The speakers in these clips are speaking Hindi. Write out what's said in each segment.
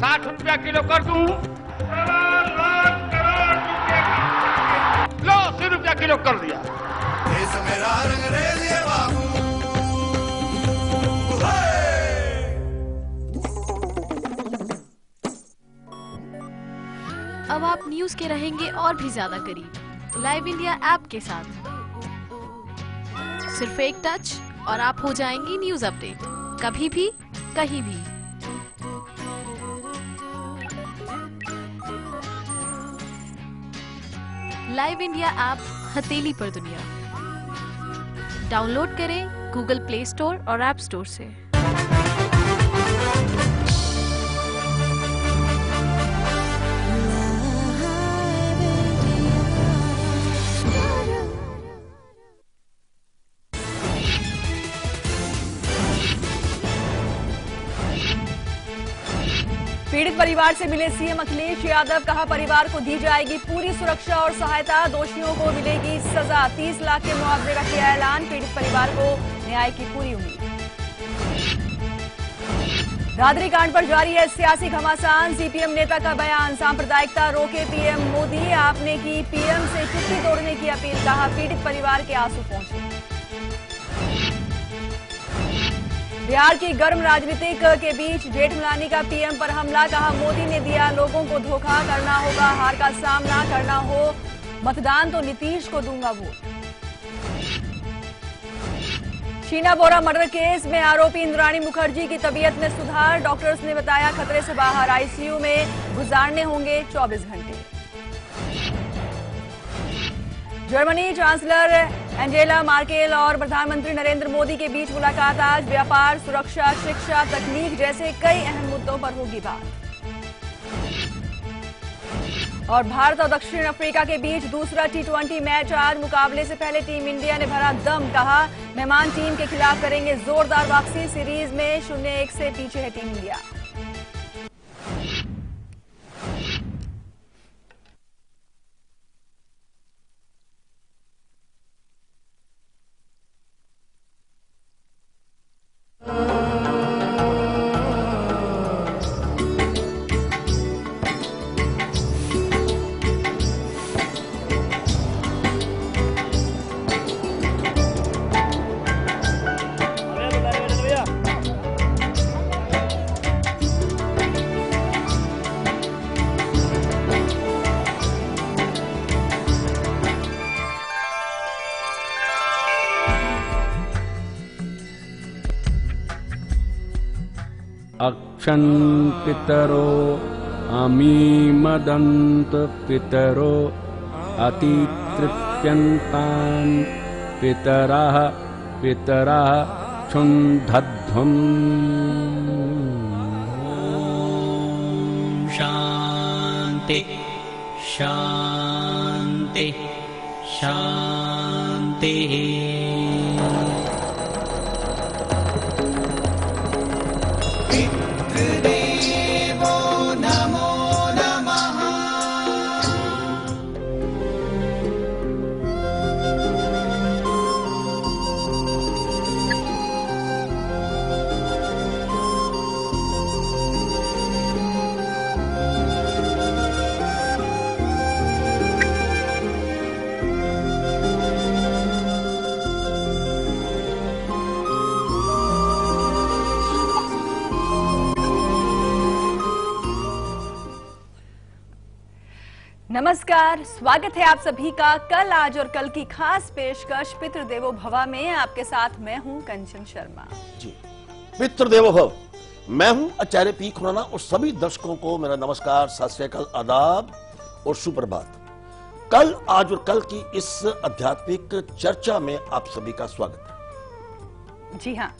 ₹60 किलो कर दूं। लो ₹80 किलो कर दिया। देश मेरा रंगरेज ये बाबू। अब आप न्यूज के रहेंगे और भी ज्यादा करीब लाइव इंडिया ऐप के साथ। सिर्फ एक टच और आप हो जाएंगी न्यूज अपडेट, कभी भी कहीं भी। लाइव इंडिया ऐप हथेली पर दुनिया। डाउनलोड करें गूगल प्ले स्टोर और ऐप स्टोर से। पीड़ित परिवार से मिले सीएम अखिलेश यादव, कहा परिवार को दी जाएगी पूरी सुरक्षा और सहायता, दोषियों को मिलेगी सजा, 30 लाख के मुआवजे का किया ऐलान, पीड़ित परिवार को न्याय की पूरी उम्मीद। दादरी कांड पर जारी है सियासी घमासान, सीपीएम नेता का बयान, सांप्रदायिकता रोके पीएम मोदी, आपने की पीएम से चुप्पी तोड़ने की अपील, कहा पीड़ित परिवार के आंसू पहुंचे। बिहार की गर्म राजनीतिक के बीच जेठमलानी का पीएम पर हमला, कहा मोदी ने दिया लोगों को धोखा, करना होगा हार का सामना, करना हो मतदान तो नीतीश को दूंगा वोट। शीना बोरा मर्डर केस में आरोपी इंद्राणी मुखर्जी की तबीयत में सुधार, डॉक्टर्स ने बताया खतरे से बाहर, आईसीयू में गुजारने होंगे 24 घंटे। जर्मनी चांसलर एंजेला मार्केल और प्रधानमंत्री नरेंद्र मोदी के बीच मुलाकात आज, व्यापार, सुरक्षा, शिक्षा, तकनीक जैसे कई अहम मुद्दों पर होगी बात। और भारत और दक्षिण अफ्रीका के बीच दूसरा T20 मैच आज, मुकाबले से पहले टीम इंडिया ने भरा दम, कहा मेहमान टीम के खिलाफ करेंगे जोरदार वापसी, सीरीज में 0-1 से पीछे है टीम इंडिया। अक्षन् पितरो अमीमदन्त पितरो अतितृप्यन्तान् पितरः पितरः क्षुन्धध्वम्। शान्ति शान्ति शान्तिः। पितृदेवो नमो नमः। नमस्कार, स्वागत है आप सभी का कल आज और कल की खास पेशकश पितृदेवो भव में। आपके साथ मैं हूं कंचन शर्मा जी। पितृदेवो भव, मैं हूं आचार्य पी खुराना और सभी दर्शकों को मेरा नमस्कार, सत श्री अकाल, आदाब और सुप्रभात। कल आज और कल की इस आध्यात्मिक चर्चा में आप सभी का स्वागत है। जी हाँ,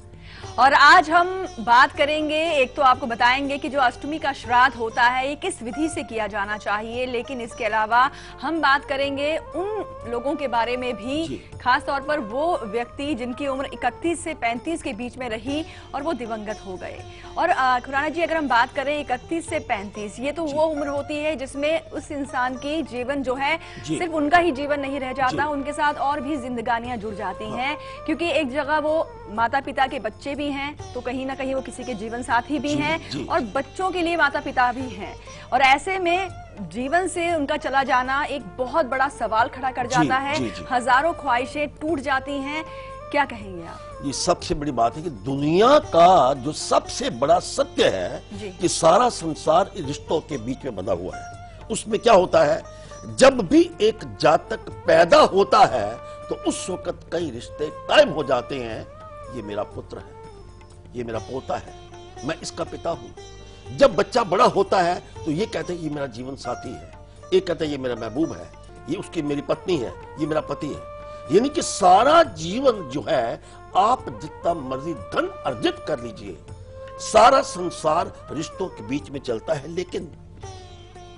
और आज हम बात करेंगे, एक तो आपको बताएंगे कि जो अष्टमी का श्राद्ध होता है ये किस विधि से किया जाना चाहिए, लेकिन इसके अलावा हम बात करेंगे उन लोगों के बारे में भी, खास तौर पर वो व्यक्ति जिनकी उम्र 31 से 35 के बीच में रही और वो दिवंगत हो गए। और खुराना जी, अगर हम बात करें 31 से 35, ये तो वो उम्र होती है जिसमें उस इंसान की जीवन जो है सिर्फ उनका ही जीवन नहीं रह जाता, उनके साथ और भी जिंदगानियां जुड़ जाती हैं, क्योंकि एक जगह वो माता पिता के बच्चे भी हैं तो कहीं ना कहीं वो किसी के जीवन साथी भी जी, हैं जी। और बच्चों के लिए माता पिता भी हैं, और ऐसे में जीवन से उनका चला जाना एक बहुत बड़ा सवाल खड़ा कर जी, जाता है। जी, जी। हजारों ख्वाहिशें टूट जाती हैं। क्या कहेंगे आप? ये सबसे बड़ी बात है कि दुनिया का जो सबसे बड़ा सत्य है जी। कि सारा संसार इन रिश्तों के बीच में बंधा हुआ है। उसमें क्या होता है, जब भी एक जातक पैदा होता है तो उस वक्त कई रिश्ते कायम हो जाते हैं। ये मेरा पुत्र है, ये मेरा पोता है, मैं इसका पिता हूं। जब बच्चा बड़ा होता है तो ये कहते हैं ये मेरा जीवन साथी है, ये कहते हैं ये मेरा महबूब है, ये उसकी मेरी पत्नी है, ये मेरा पति है। यानी कि सारा जीवन जो है आप जितना मर्जी धन अर्जित कर लीजिए, सारा संसार रिश्तों के बीच में चलता है। लेकिन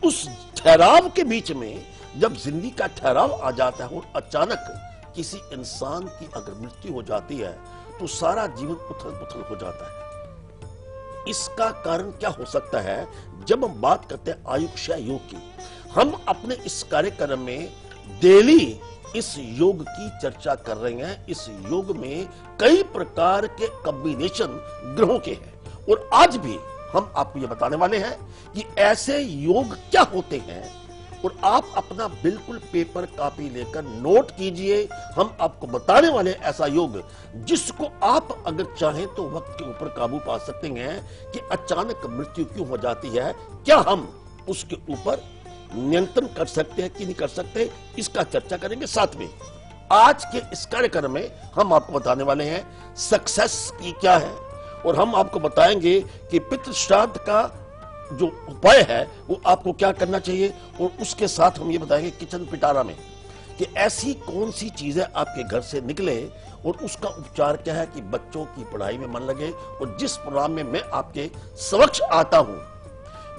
उस ठहराव के बीच में जब जिंदगी का ठहराव आ जाता है और अचानक किसी इंसान की अगर मृत्यु हो जाती है तो सारा जीवन उथल पुथल हो जाता है। इसका कारण क्या हो सकता है? जब हम बात करते हैं आयुष्य योग की, हम अपने इस कार्यक्रम में डेली इस योग की चर्चा कर रहे हैं। इस योग में कई प्रकार के कॉम्बिनेशन ग्रहों के हैं और आज भी हम आपको ये बताने वाले हैं कि ऐसे योग क्या होते हैं, और आप अपना बिल्कुल पेपर कॉपी लेकर नोट कीजिए। हम आपको बताने वाले ऐसा योग जिसको आप अगर चाहें तो वक्त के ऊपर काबू पा सकते हैं कि अचानक मृत्यु क्यों हो जाती है, क्या हम उसके ऊपर नियंत्रण कर सकते हैं कि नहीं कर सकते, इसका चर्चा करेंगे। साथ में आज के इस कार्यक्रम में हम आपको बताने वाले हैं सक्सेस की क्या है, और हम आपको बताएंगे कि पितृ श्राद्ध का जो उपाय है वो आपको क्या करना चाहिए, और उसके साथ हम ये बताएंगे किचन पिटारा में कि ऐसी कौन सी चीजें आपके घर से निकले और उसका उपचार क्या है कि बच्चों की पढ़ाई में मन लगे। और जिस प्रोग्राम में मैं आपके समक्ष आता हूं,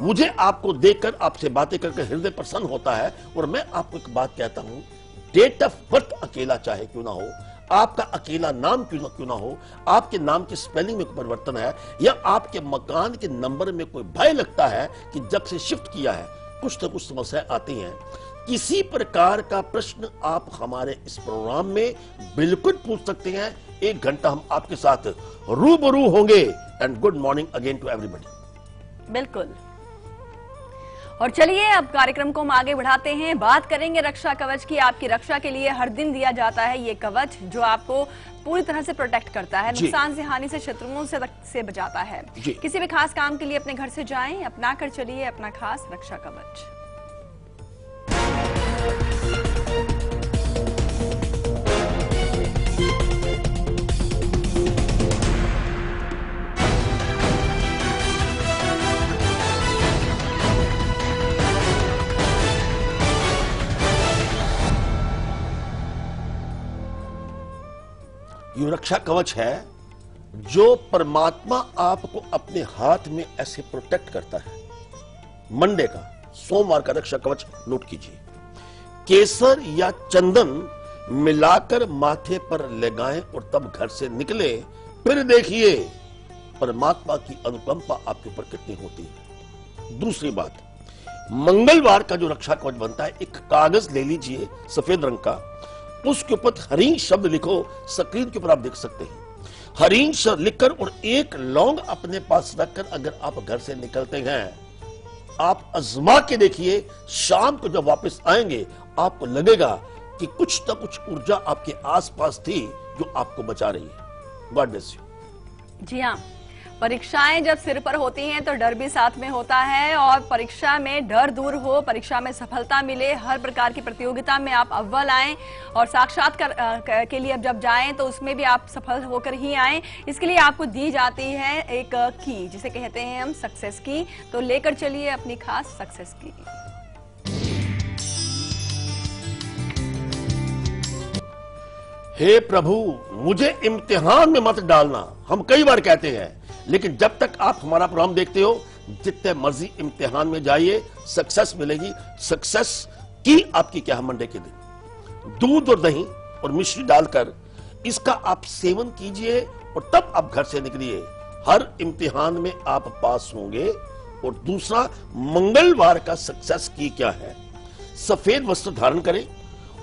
मुझे आपको देखकर आपसे बातें करके हृदय प्रसन्न होता है, और मैं आपको एक बात कहता हूं, डेट ऑफ बर्थ अकेला चाहे क्यों ना हो, आपका अकेला नाम क्यों ना हो, आपके नाम की स्पेलिंग में कोई परिवर्तन है, या आपके मकान के नंबर में कोई भय लगता है कि जब से शिफ्ट किया है कुछ न कुछ समस्याएं आती हैं, किसी प्रकार का प्रश्न आप हमारे इस प्रोग्राम में बिल्कुल पूछ सकते हैं। 1 घंटा हम आपके साथ रूबरू होंगे। And good morning again to everybody. बिल्कुल। और चलिए अब कार्यक्रम को हम आगे बढ़ाते हैं, बात करेंगे रक्षा कवच की। आपकी रक्षा के लिए हर दिन दिया जाता है ये कवच जो आपको पूरी तरह से प्रोटेक्ट करता है, नुकसान से, हानि से, शत्रुओं से बचाता है। किसी भी खास काम के लिए अपने घर से जाएं, अपना कर चलिए अपना खास रक्षा कवच। ये रक्षा कवच है जो परमात्मा आपको अपने हाथ में ऐसे प्रोटेक्ट करता है। मंडे का, सोमवार का रक्षा कवच नोट कीजिए। केसर या चंदन मिलाकर माथे पर लगाएं और तब घर से निकले, फिर देखिए परमात्मा की अनुकंपा आपके ऊपर कितनी होती है। दूसरी बात, मंगलवार का जो रक्षा कवच बनता है, एक कागज ले लीजिए सफेद रंग का, उसके ऊपर हरीं शब्द लिखो, स्क्रीन के ऊपर आप देख सकते हैं। हरीं शब्द लिखकर और एक लौंग अपने पास रखकर अगर आप घर से निकलते हैं, आप आजमा के देखिए, शाम को जब वापस आएंगे आपको लगेगा कि कुछ ना कुछ ऊर्जा आपके आसपास थी जो आपको बचा रही है। God bless you. जी हाँ, परीक्षाएं जब सिर पर होती हैं तो डर भी साथ में होता है, और परीक्षा में डर दूर हो, परीक्षा में सफलता मिले, हर प्रकार की प्रतियोगिता में आप अव्वल आएं, और साक्षात्कार के लिए जब जाएं तो उसमें भी आप सफल होकर ही आएं। इसके लिए आपको दी जाती है एक की, जिसे कहते हैं हम सक्सेस की। तो लेकर चलिए अपनी खास सक्सेस की। हे प्रभु, मुझे इम्तिहान में मत डालना, हम कई बार कहते हैं, लेकिन जब तक आप हमारा प्रोग्राम देखते हो, जितने मर्जी इम्तिहान में जाइए, सक्सेस मिलेगी। सक्सेस की आपकी क्या है? मंडे के दिन दूध और दही और मिश्री डालकर इसका आप सेवन कीजिए और तब आप घर से निकलिए। हर इम्तिहान में आप पास होंगे। और दूसरा, मंगलवार का सक्सेस की क्या है? सफेद वस्त्र धारण करें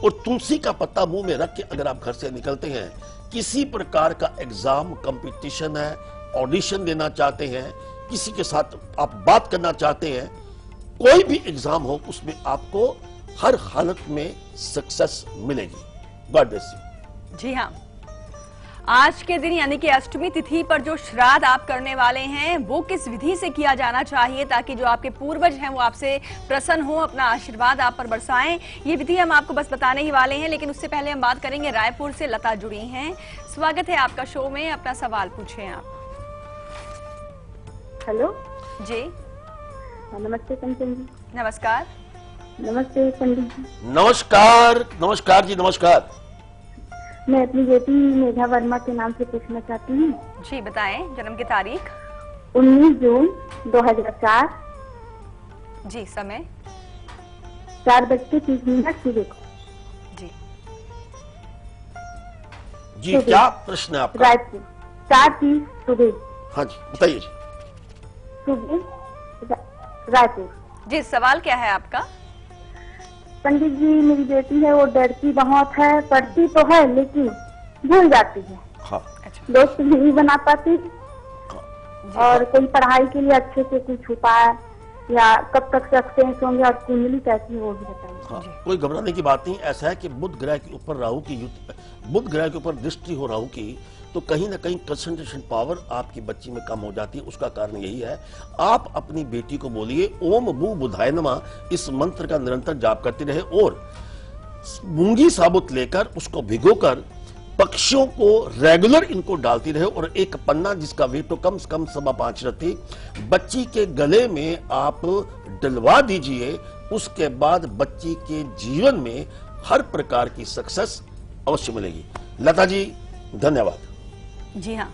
और तुलसी का पत्ता मुंह में रख के अगर आप घर से निकलते हैं, किसी प्रकार का एग्जाम कंपटीशन है, ऑडिशन देना चाहते हैं, किसी के साथ आप बात करना चाहते हैं, कोई भी एग्जाम हो, उसमें आपको हर हालत में सक्सेस मिलेगी। God bless you. जी हाँ, आज के दिन यानी कि अष्टमी तिथि पर जो श्राद्ध आप करने वाले हैं वो किस विधि से किया जाना चाहिए ताकि जो आपके पूर्वज हैं वो आपसे प्रसन्न हो, अपना आशीर्वाद आप पर बरसाएं, ये विधि हम आपको बस बताने ही वाले हैं। लेकिन उससे पहले हम बात करेंगे, रायपुर से लता जुड़ी हैं। स्वागत है आपका शो में, अपना सवाल पूछें आप। हेलो जी नमस्ते कंचन जी। नमस्कार। नमस्ते पंडित जी। नमस्कार। नमस्कार जी, नमस्कार। मैं अपनी बेटी मेघा वर्मा के नाम से पूछना चाहती हूँ। जी बताएं, जन्म की तारीख। 19 जून 2004। जी समय। 4:30 सुबह को। जी जी क्या प्रश्न है आपका? रायपुर 4:30 सुबह। हाँ जी बताइए जी। सुबह रायपुर। जी सवाल क्या है आपका? पंडित जी मेरी बेटी है, वो डरती बहुत है, पढ़ती तो है लेकिन भूल जाती है। हाँ। दोस्त नहीं बना पाती और कोई पढ़ाई के लिए अच्छे से कुछ उपाय या कब तक सक्सेस होंगे और कुंडली कैसी है वो भी बताइए। हाँ, कोई घबराने की बात नहीं। ऐसा है कि बुध ग्रह के ऊपर राहु की बुध ग्रह के ऊपर दृष्टि हो राहु की, तो कहीं ना कहीं कंसंट्रेशन पावर आपकी बच्ची में कम हो जाती है। उसका कारण यही है, आप अपनी बेटी को बोलिए ओम भू बुधाय नमः, इस मंत्र का निरंतर जाप करते रहे और मूंगी साबुत लेकर उसको भिगोकर पक्षियों को रेगुलर इनको डालती रहे और एक पन्ना जिसका वेट तो कम से कम 5.25 रत्ती बच्ची के गले में आप डलवा दीजिए। उसके बाद बच्ची के जीवन में हर प्रकार की सक्सेस अवश्य मिलेगी। लता जी धन्यवाद। जी हाँ,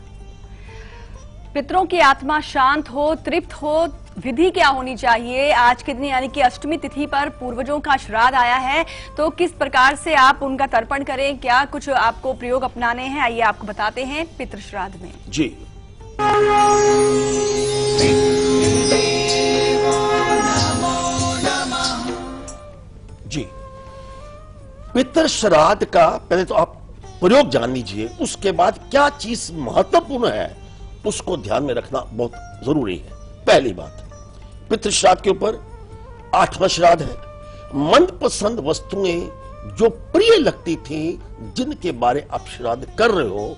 पितरों की आत्मा शांत हो, तृप्त हो, विधि क्या होनी चाहिए आज के दिन यानी कि अष्टमी तिथि पर पूर्वजों का श्राद्ध आया है, तो किस प्रकार से आप उनका तर्पण करें, क्या कुछ आपको प्रयोग अपनाने हैं, आइए आपको बताते हैं पितृ श्राद्ध में। जी जी पितृ श्राद्ध का पहले तो आप प्रयोग जान लीजिए, उसके बाद क्या चीज महत्वपूर्ण है उसको ध्यान में रखना बहुत जरूरी है। पहली बात, पितृ श्राद्ध के ऊपर 8वां श्राद्ध है। मनपसंद वस्तुएं जो प्रिय लगती थी, जिनके बारे आप श्राद्ध कर रहे हो,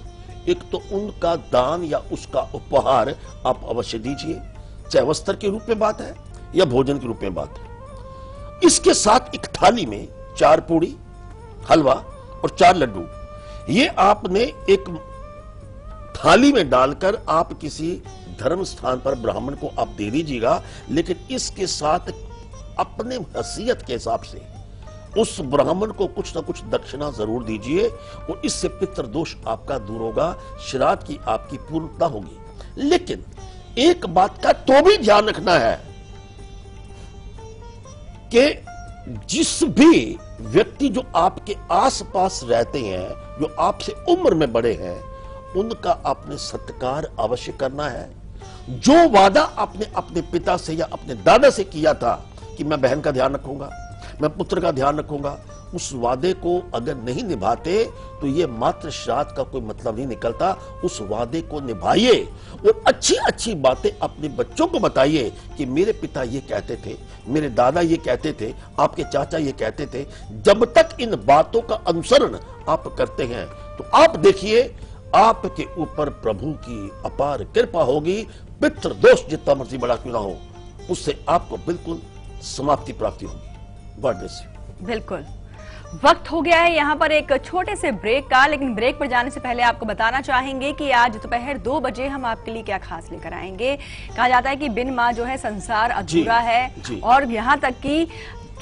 एक तो उनका दान या उसका उपहार आप अवश्य दीजिए, चाहे वस्त्र के रूप में बात है या भोजन के रूप में बात है। इसके साथ एक थाली में 4 पूड़ी, हलवा और 4 लड्डू, ये आपने एक थाली में डालकर आप किसी धर्म स्थान पर ब्राह्मण को आप दे दीजिएगा। लेकिन इसके साथ अपने हैसियत के हिसाब से उस ब्राह्मण को कुछ ना कुछ दक्षिणा जरूर दीजिए और इससे पितृ दोष आपका दूर होगा, श्राद्ध की आपकी पूर्णता होगी। लेकिन एक बात का तो भी ध्यान रखना है कि जिस भी व्यक्ति जो आपके आसपास रहते हैं, जो आपसे उम्र में बड़े हैं, उनका आपने सत्कार अवश्य करना है। जो वादा आपने अपने पिता से या अपने दादा से किया था कि मैं बहन का ध्यान रखूंगा, मैं पुत्र का ध्यान रखूंगा, उस वादे को अगर नहीं निभाते तो ये मात्र श्राद्ध का कोई मतलब नहीं निकलता। उस वादे को निभाइए और अच्छी अच्छी बातें अपने बच्चों को बताइए कि मेरे पिता ये कहते थे, मेरे दादा ये कहते थे, आपके चाचा ये कहते थे। जब तक इन बातों का अनुसरण आप करते हैं तो आप देखिए आपके ऊपर प्रभु की अपार कृपा होगी। पितृ दोष जितना मर्जी बड़ा क्यों ना हो, उससे आपको बिल्कुल समाप्ति प्राप्ति होगी। God bless you. बिल्कुल, वक्त हो गया है यहाँ पर एक छोटे से ब्रेक का, लेकिन ब्रेक पर जाने से पहले आपको बताना चाहेंगे कि आज दोपहर 2 बजे हम आपके लिए क्या खास लेकर आएंगे। कहा जाता है कि बिन माँ जो है संसार अधूरा है, और यहाँ तक कि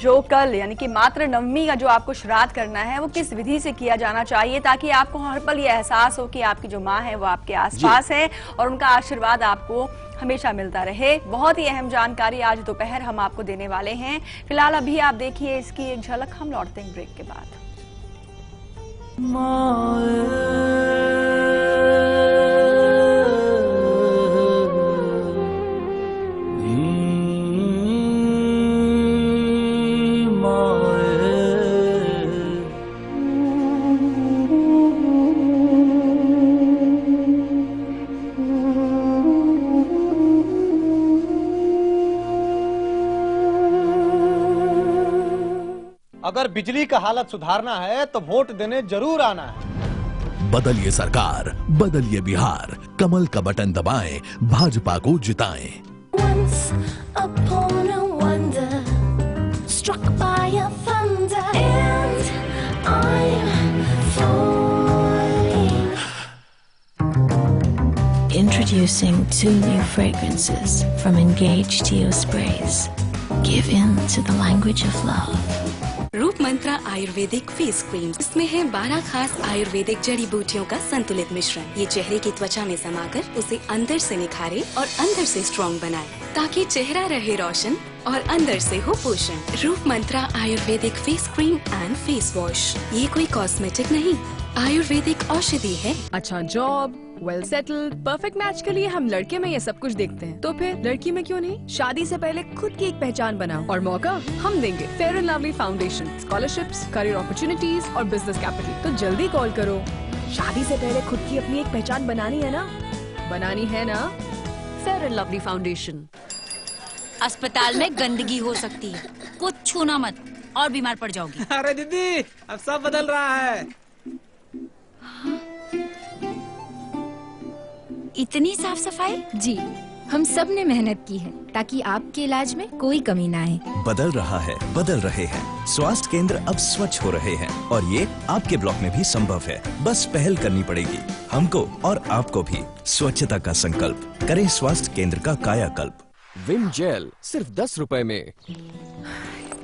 जो कल यानी कि मात्र नवमी का जो आपको श्राद्ध करना है वो किस विधि से किया जाना चाहिए, ताकि आपको हर पल ये एहसास हो कि आपकी जो माँ है वो आपके आसपास है और उनका आशीर्वाद आपको हमेशा मिलता रहे। बहुत ही अहम जानकारी आज दोपहर हम आपको देने वाले हैं। फिलहाल अभी आप देखिए इसकी एक झलक, हम लौटते हैं ब्रेक के बाद। अगर बिजली का हालत सुधारना है तो वोट देने जरूर आना है। बदलिए सरकार, बदलिए बिहार, कमल का बटन दबाएं, भाजपा को जिताएं। Once upon a wonder, struck by a thunder, and I'm falling. Introducing 2 new fragrances from Engage Deo Sprays. Give in to the language of love. रूप मंत्रा आयुर्वेदिक फेस क्रीम, इसमें है 12 खास आयुर्वेदिक जड़ी बूटियों का संतुलित मिश्रण। ये चेहरे की त्वचा में समाकर उसे अंदर से निखारे और अंदर से स्ट्रॉन्ग बनाए, ताकि चेहरा रहे रोशन और अंदर से हो पोषण। Roop Mantra ayurvedic face cream and face wash, ये कोई कॉस्मेटिक नहीं, आयुर्वेदिक औषधि है। अच्छा job, well settled, perfect match के लिए हम लड़के में ये सब कुछ देखते हैं, तो फिर लड़की में क्यों नहीं? शादी से पहले खुद की एक पहचान बनाओ और मौका हम देंगे। Fair and lovely foundation, scholarships, career opportunities और बिजनेस कैपिटल। तो जल्दी कॉल करो। शादी से पहले खुद की अपनी एक पहचान बनानी है ना? बनानी है ना? Fair and lovely foundation. अस्पताल में गंदगी हो सकती है, कुछ छूना मत और बीमार पड़ जाओगी। अरे दीदी, अब सब बदल रहा है। इतनी साफ सफाई? जी, हम सब ने मेहनत की है ताकि आपके इलाज में कोई कमी ना आए। बदल रहा है, बदल रहे हैं। स्वास्थ्य केंद्र अब स्वच्छ हो रहे हैं और ये आपके ब्लॉक में भी संभव है। बस पहल करनी पड़ेगी, हमको और आपको भी। स्वच्छता का संकल्प करें, स्वास्थ्य केंद्र का कायाकल्प। विम जेल सिर्फ 10 रुपए में।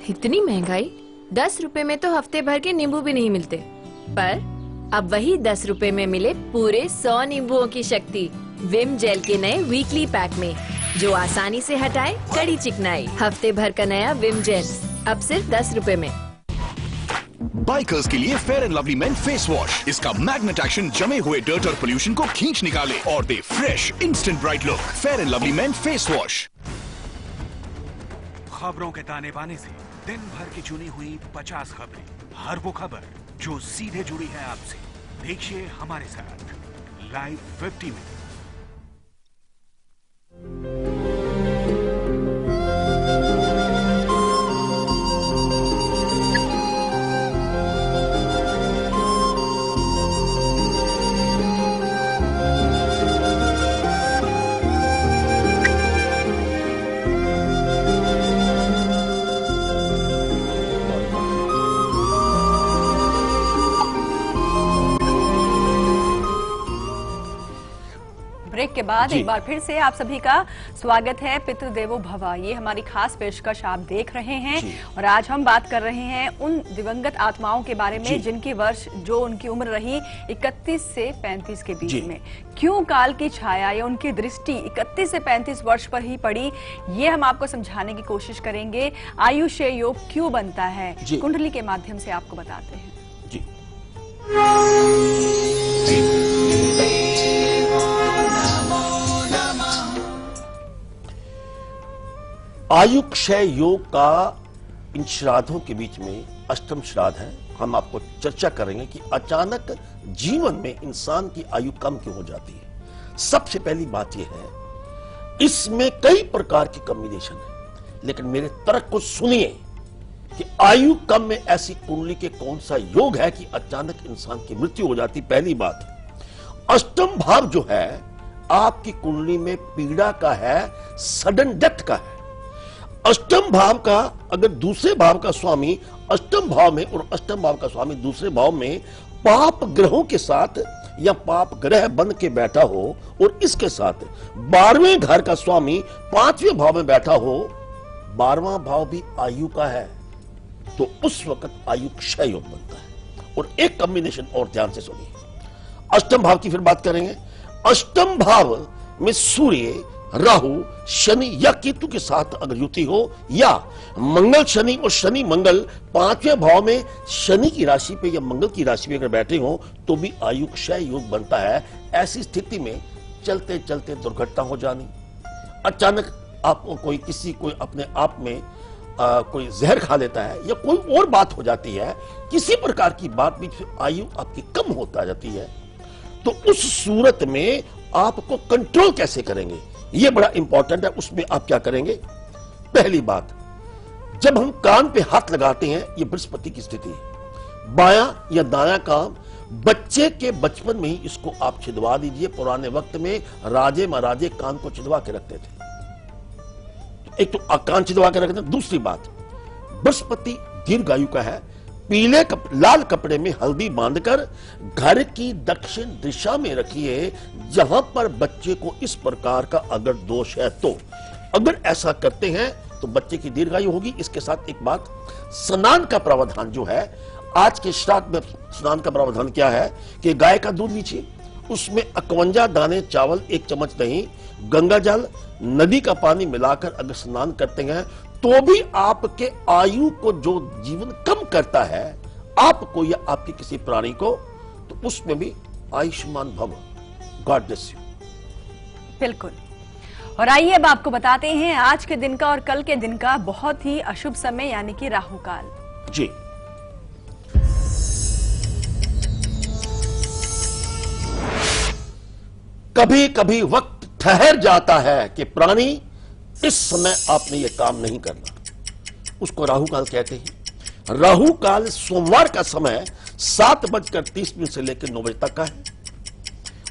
इतनी महंगाई? 10 रुपए में तो हफ्ते भर के नींबू भी नहीं मिलते, पर अब वही 10 रुपए में मिले पूरे 100 नींबुओं की शक्ति विम जेल के नए वीकली पैक में, जो आसानी से हटाए कड़ी चिकनाई। हफ्ते भर का नया विम जेल अब सिर्फ 10 रुपए में। बाइकर्स के लिए Fair and lovely men face wash. इसका मैग्नेट एक्शन जमे हुए डर्ट और पोल्यूशन को खींच निकाले और दे fresh instant bright look. Fair and lovely men face wash. खबरों के ताने बाने से दिन भर की चुनी हुई 50 खबरें, हर वो खबर जो सीधे जुड़ी है आपसे। देखिए हमारे साथ लाइव 50 में। ब्रेक के बाद एक बार फिर से आप सभी का स्वागत है। पितृदेवो भव, ये हमारी खास पेशकश आप देख रहे हैं और आज हम बात कर रहे हैं उन दिवंगत आत्माओं के बारे में जिनकी वर्ष जो उनकी उम्र रही 31 से 35 के बीच में। क्यों काल की छाया या उनकी दृष्टि 31 से 35 वर्ष पर ही पड़ी, ये हम आपको समझाने की कोशिश करेंगे। आयुष्य योग क्यों बनता है, कुंडली के माध्यम से आपको बताते हैं। आयु क्षय योग का इन श्राद्धों के बीच में अष्टम श्राद्ध है। हम आपको चर्चा करेंगे कि अचानक जीवन में इंसान की आयु कम क्यों हो जाती है। सबसे पहली बात यह है, इसमें कई प्रकार की कॉम्बिनेशन है, लेकिन मेरे तर्क को सुनिए कि आयु कम में ऐसी कुंडली के कौन सा योग है कि अचानक इंसान की मृत्यु हो जाती। पहली बात, अष्टम भाव जो है आपकी कुंडली में पीड़ा का है, सडन डेथ का है। अष्टम भाव का अगर दूसरे भाव का स्वामी अष्टम भाव में और अष्टम भाव का स्वामी दूसरे भाव में पाप ग्रहों के साथ या पाप ग्रह बन के बैठा हो और इसके साथ 12वें घर का स्वामी 5वें भाव में बैठा हो, 12वां भाव भी आयु का है, तो उस वक्त आयु क्षय योग बनता है। और एक कॉम्बिनेशन और ध्यान से सुनिए, अष्टम भाव की फिर बात करेंगे। अष्टम भाव में सूर्य, राहु, शनि या केतु के साथ अगर युति हो, या मंगल शनि और शनि मंगल 5वें भाव में शनि की राशि पे या मंगल की राशि पे अगर बैठे हो, तो भी आयु क्षय योग बनता है। ऐसी स्थिति में चलते चलते दुर्घटना हो जानी, अचानक आपको कोई अपने आप में कोई जहर खा लेता है या कोई और बात हो जाती है, किसी प्रकार की बात भी आयु आपकी कम होता जाती है, तो उस सूरत में आपको कंट्रोल कैसे करेंगे, ये बड़ा इंपॉर्टेंट है। उसमें आप क्या करेंगे, पहली बात, जब हम कान पे हाथ लगाते हैं, ये बृहस्पति की स्थिति है। बायां या दायां काम बच्चे के बचपन में ही इसको आप छिदवा दीजिए। पुराने वक्त में राजे महाराजे कान को छिदवा के रखते थे। एक तो कान छिदवा के रखते थे। दूसरी बात, बृहस्पति दीर्घायु का है। लाल कपड़े में हल्दी बांधकर घर की दक्षिण दिशा में रखिए, जहां पर बच्चे को इस प्रकार का अगर दोष है तो। अगर ऐसा करते हैं तो बच्चे की दीर्घायु होगी। इसके साथ एक बात, स्नान का प्रावधान जो है, आज के श्राद्ध में स्नान का प्रावधान क्या है कि गाय का दूध लीजिए, उसमें 51 दाने चावल, 1 चम्मच दही, गंगा जल, नदी का पानी मिलाकर अगर स्नान करते हैं तो भी आपके आयु को जो जीवन कम करता है आपको या आपके किसी प्राणी को, तो उसमें भी आयुष्मान भव। God bless you. बिल्कुल। और आइए अब आपको बताते हैं आज के दिन का और कल के दिन का बहुत ही अशुभ समय यानी कि राहु काल। जी, कभी कभी वक्त ठहर जाता है कि प्राणी इस समय आपने ये काम नहीं करना, उसको राहु काल कहते हैं। राहु काल सोमवार का समय 7:30 से लेकर 9 बजे तक का है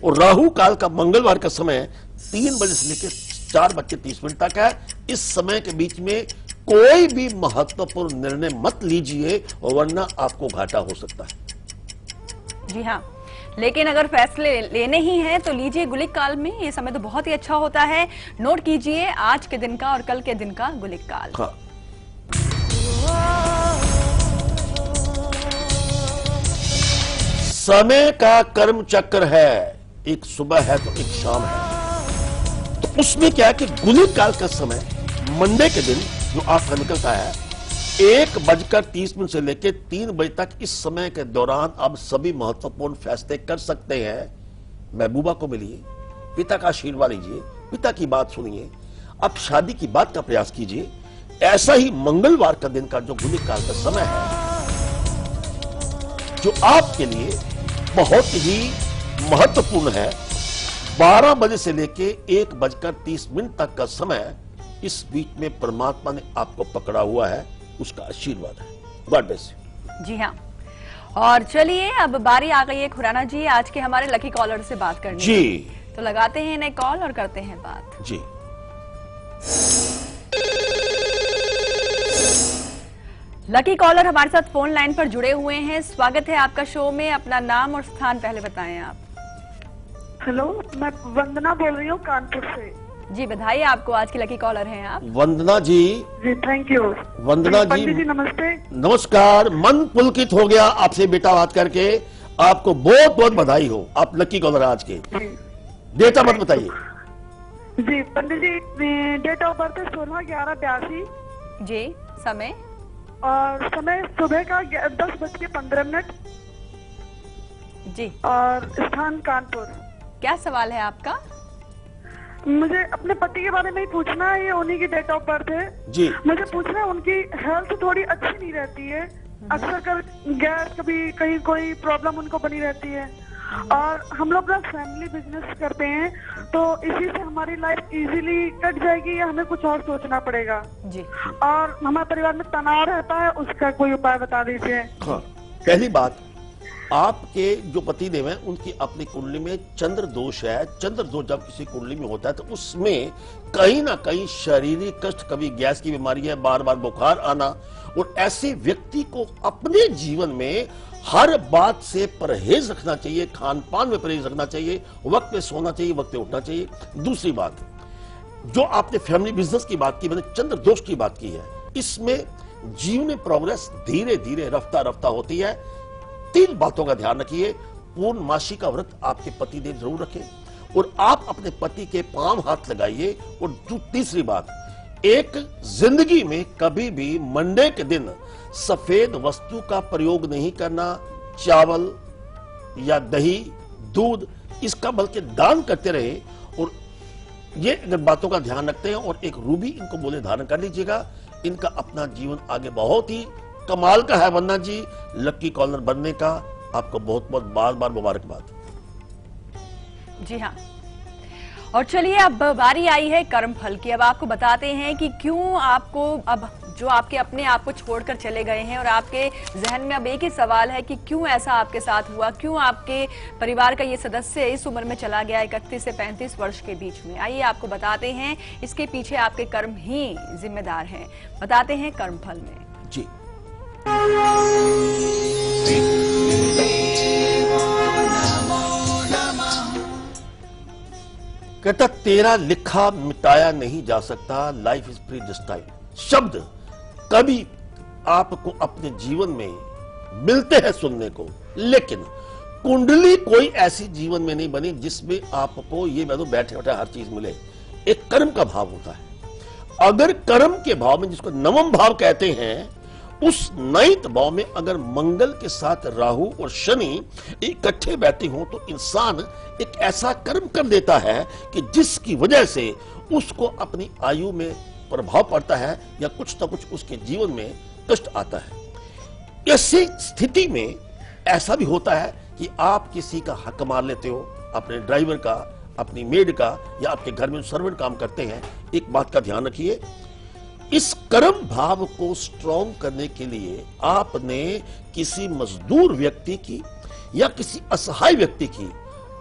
और राहु काल का मंगलवार का समय 3 बजे से लेकर 4:30 तक है। इस समय के बीच में कोई भी महत्वपूर्ण निर्णय मत लीजिए वरना आपको घाटा हो सकता है। जी हाँ, लेकिन अगर फैसले लेने ही हैं तो लीजिए गुलिक काल में। ये समय तो बहुत ही अच्छा होता है। नोट कीजिए आज के दिन का और कल के दिन का गुलिक काल। हाँ। समय का कर्म चक्र है, एक सुबह है तो एक शाम है। तो उसमें क्या है कि गुलिक काल का समय मंडे के दिन जो आपका निकलता है 1:30 से लेकर 3 बजे तक, इस समय के दौरान आप सभी महत्वपूर्ण फैसले कर सकते हैं। महबूबा को मिलिए, पिता का आशीर्वाद लीजिए, पिता की बात सुनिए, आप शादी की बात का प्रयास कीजिए। ऐसा ही मंगलवार का दिन का जो गुलिक काल का समय है, जो आपके लिए बहुत ही महत्वपूर्ण है, 12 बजे से लेकर 1:30 तक का समय, इस बीच में परमात्मा ने आपको पकड़ा हुआ है, उसका आशीर्वाद है। God bless you. जी हाँ, और चलिए अब बारी आ गई है खुराना जी आज के हमारे लकी कॉलर से बात करने जी। तो लगाते हैं इन्हें कॉल और करते हैं बात। जी, लकी कॉलर हमारे साथ फोन लाइन पर जुड़े हुए हैं। स्वागत है आपका शो में। अपना नाम और स्थान पहले बताएं आप। हेलो, मैं वंदना बोल रही हूँ कानपुर से। जी बधाई आपको, आज की लकी कॉलर हैं आप। वंदना जी। जी थैंक यू। वंदना पंडित जी नमस्ते। नमस्कार। मन पुलकित हो गया आपसे बेटा बात करके। आपको बहुत बहुत बधाई हो, आप लकी कॉलर आज के। डेट ऑफ बर्थ बताइए। जी पंडित जी, डेट ऑफ बर्थ 16/11/82। जी, समय और समय सुबह का 10:15। जी, और स्थान कानपुर। क्या सवाल है आपका? मुझे अपने पति के बारे में ही पूछना है, ये उन्हीं की डेट ऑफ बर्थ है जी। मुझे पूछना है, उनकी हेल्थ थोड़ी अच्छी नहीं रहती है, अक्सर कर गैस, कभी कहीं कोई प्रॉब्लम उनको बनी रहती है। और हम लोग फैमिली बिजनेस करते हैं, तो इसी से हमारी लाइफ इजीली कट जाएगी या हमें कुछ और सोचना पड़ेगा? जी। और हमारे परिवार में तनाव रहता है, उसका कोई उपाय बता दीजिए। हाँ, पहली बात, आपके जो पतिदेव हैं उनकी अपनी कुंडली में चंद्र दोष है। चंद्र दोष जब किसी कुंडली में होता है तो उसमें कहीं ना कहीं शारीरिक कष्ट, कभी गैस की बीमारी है, बार बार बुखार आना, और ऐसे व्यक्ति को अपने जीवन में हर बात से परहेज रखना चाहिए। खान पान में परहेज रखना चाहिए, वक्त पे सोना चाहिए, वक्त पे उठना चाहिए। दूसरी बात, जो आपने फैमिली बिजनेस की बात की, मैंने चंद्र दोष की बात की है, इसमें जीवन में प्रोग्रेस धीरे धीरे रफ्ता रफ्ता होती है। 3 बातों का ध्यान रखिए। पूर्णमासी का व्रत आपके पति देव जरूर रखें और आप अपने पति के पांव हाथ लगाइए। और तीसरी बात, एक जिंदगी में कभी भी मंडे के दिन सफेद वस्तु का प्रयोग नहीं करना। चावल या दही, दूध, इसका बल्कि दान करते रहे। और ये अगर बातों का ध्यान रखते हैं और एक रूबी इनको बोले धारण कर लीजिएगा, इनका अपना जीवन आगे बहुत ही कमाल का है। वंदना जी, लकी कॉलर बनने का आपको बहुत बहुत बार बार मुबारकबाद। जी हाँ, और चलिए अब बारी आई है कर्म फल की। अब आपको बताते हैं कि क्यों आपको अब जो आपके अपने आप को छोड़कर चले गए हैं और आपके जहन में अब एक ही सवाल है कि क्यों ऐसा आपके साथ हुआ, क्यों आपके परिवार का ये सदस्य इस उम्र में चला गया 31 से 35 वर्ष के बीच में। आइए आपको बताते हैं, इसके पीछे आपके कर्म ही जिम्मेदार हैं। बताते हैं कर्मफल में। जी कहता तेरा लिखा मिटाया नहीं जा सकता, लाइफ इज प्रीडिस्टाइन्ड। शब्द कभी आपको अपने जीवन में मिलते हैं सुनने को, लेकिन कुंडली कोई ऐसी जीवन में नहीं बनी जिसमें आपको ये बैठे बैठे हर चीज मिले। एक कर्म का भाव होता है। अगर कर्म के भाव में, जिसको नवम भाव कहते हैं, उस 9th भाव में अगर मंगल के साथ राहु और शनि इकट्ठे बैठे हों तो इंसान एक ऐसा कर्म कर देता है कि जिसकी वजह से उसको अपनी आयु में प्रभाव पड़ता है या कुछ ना कुछ उसके जीवन में कष्ट आता है। ऐसी स्थिति में ऐसा भी होता है कि आप किसी का हक मार लेते हो, अपने ड्राइवर का, अपनी मेड का, या आपके घर में सर्वेंट काम करते हैं। एक बात का ध्यान रखिए, इस कर्म भाव को स्ट्रॉन्ग करने के लिए आपने किसी मजदूर व्यक्ति की या किसी असहाय व्यक्ति की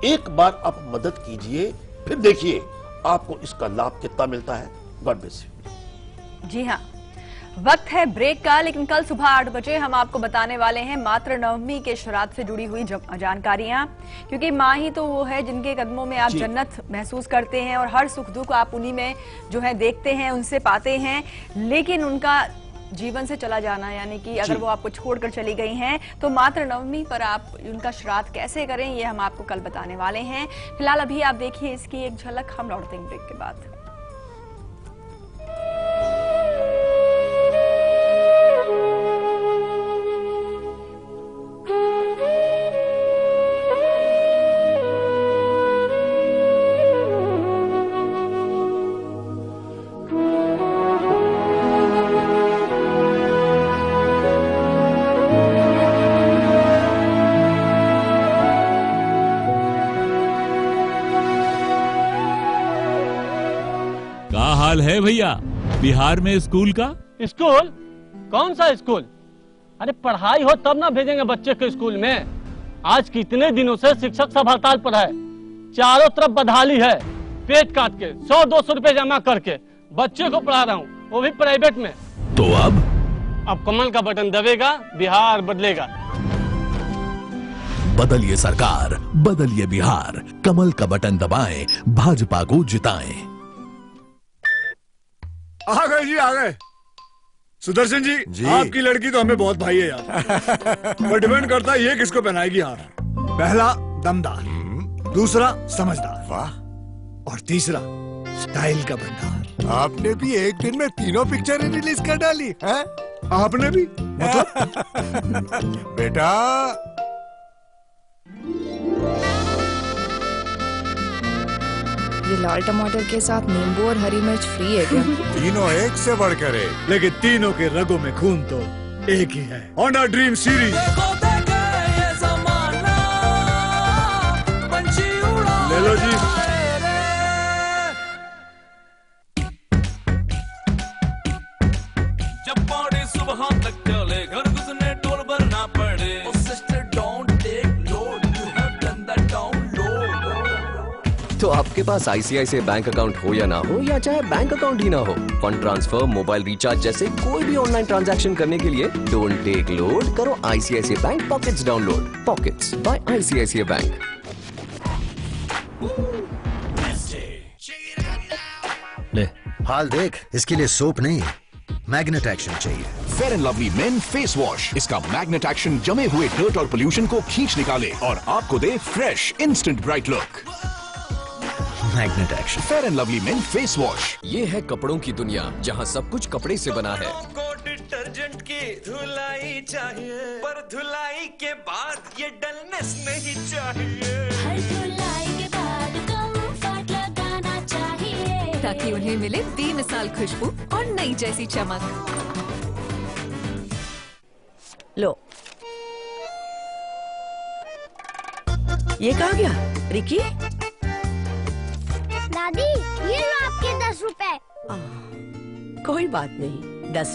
एक बार आप मदद कीजिए, फिर देखिए आपको इसका लाभ कितना मिलता है। God bless you. जी हाँ, वक्त है ब्रेक का, लेकिन कल सुबह 8 बजे हम आपको बताने वाले हैं मातृ नवमी के श्राद्ध से जुड़ी हुई जानकारियां, क्योंकि माँ ही तो वो है जिनके कदमों में आप जन्नत महसूस करते हैं और हर सुख दुख आप उन्हीं में जो है देखते हैं, उनसे पाते हैं। लेकिन उनका जीवन से चला जाना, यानी कि अगर वो आपको छोड़कर चली गई हैं, तो मातृ नवमी पर आप उनका श्राद्ध कैसे करें, ये हम आपको कल बताने वाले हैं। फिलहाल अभी आप देखिए इसकी एक झलक, हम लौटते हैं ब्रेक के बाद। हाल है भैया बिहार में स्कूल का? स्कूल? कौन सा स्कूल? अरे पढ़ाई हो तब ना भेजेंगे बच्चे के स्कूल में। आज कितने दिनों से शिक्षक सब हड़ताल पर है, चारों तरफ बदहाली है। पेट काट के 100-200 रुपए जमा करके बच्चे को पढ़ा रहा हूँ, वो भी प्राइवेट में। तो अब कमल का बटन दबेगा, बिहार बदलेगा। बदलिए सरकार, बदलिए बिहार, कमल का बटन दबाएं, भाजपा को जिताएं। आ गए जी, आ गए। सुदर्शन जी, आपकी लड़की तो हमें बहुत भाई है यार। पर डिपेंड करता है ये किसको पहनाएगी हार। पहला दमदार, दूसरा समझदार, वाह, और तीसरा स्टाइल का भंडार। आपने भी एक दिन में 3 पिक्चरें रिलीज कर डाली है? आपने भी? मतलब बेटा ये लाल टमाटर के साथ नींबू और हरी मिर्च फ्री है क्या? तीनों एक से बढ़कर एक, लेकिन तीनों के रगों में खून तो एक ही है। होंडा ड्रीम सीरीज ले लो जी। जब बॉडी सुबह तक चले, घर घुसने टोल भरना पड़े। तो आपके पास आईसीआईसीआई बैंक अकाउंट हो या ना हो, या चाहे बैंक अकाउंट ही ना हो, फंड ट्रांसफर, मोबाइल रिचार्ज जैसे कोई भी ऑनलाइन ट्रांजैक्शन करने के लिए डोंट टेक लोड, करो ICICI bank pockets download. Pockets by ICICI bank. ले हाल देख, इसके लिए सोप नहीं, मैग्नेट एक्शन चाहिए। Fair and lovely men face wash, इसका मैग्नेट एक्शन जमे हुए डर्ट और पोल्यूशन को खींच निकाले और आपको दे fresh instant bright look. Magnet action Fair and lovely men face wash. ये है कपड़ों की दुनिया जहाँ सब कुछ कपड़े से बना है। डिटर्जेंट की धुलाई चाहिए, पर धुलाई के बाद ये डलनेस नहीं चाहिए। हर धुलाई के बाद कंफर्ट लगाना चाहिए, ताकि उन्हें मिले बेमिसाल खुशबू और नई जैसी चमक। लो, ये कहाँ गया रिकी? दादी, ये लो आपके 10 रुपए। कोई बात नहीं, 10